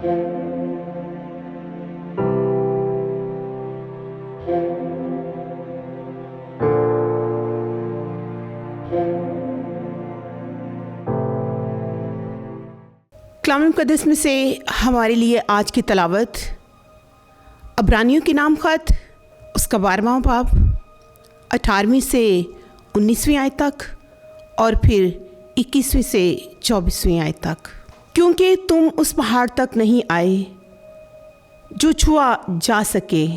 कलाम मुक़द्दस में से हमारे लिए आज की तलावत अब्रानियों के नाम ख़त उसका 12वां बाब 18वीं से 19वीं आयत तक और फिर 21वीं से 24वीं आयत तक। क्योंकि तुम उस पहाड़ तक नहीं आए जो छुआ जा सके,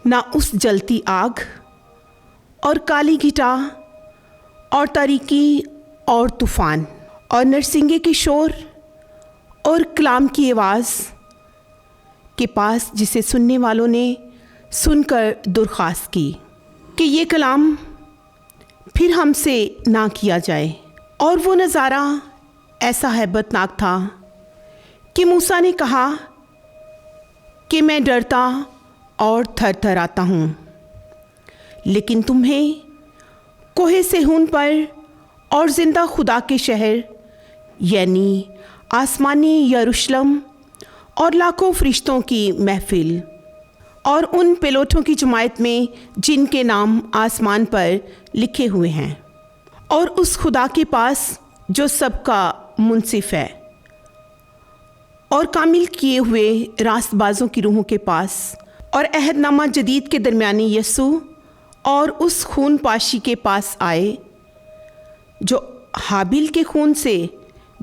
ना उस जलती आग और काली घिटा और तारीकी और तूफ़ान और नरसिंगे के शोर और कलाम की आवाज़ के पास, जिसे सुनने वालों ने सुनकर दरख्वास्त की कि ये कलाम फिर हमसे ना किया जाए। और वो नज़ारा ऐसा हैबतनाक था कि मूसा ने कहा कि मैं डरता और थर थर आता हूँ। लेकिन तुम्हें कोहे सेहून पर और ज़िंदा खुदा के शहर यानी आसमानी यरूशलेम और लाखों फरिश्तों की महफिल और उन पिलोटों की जमात में जिनके नाम आसमान पर लिखे हुए हैं, और उस खुदा के पास जो सबका मुंसिफ है, और कामिल किए हुए रास्तबाजों की रूहों के पास, और अहदनामा जदीद के दरमियानी यसू और उस खून पाशी के पास आए जो हाबिल के खून से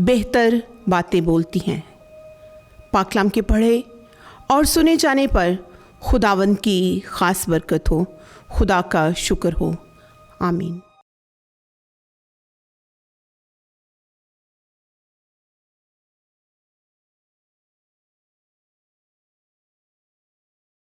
बेहतर बातें बोलती हैं। पाक कलाम के पढ़े और सुने जाने पर खुदावंद की ख़ास बरकत हो। खुदा का शुक्र हो। आमीन।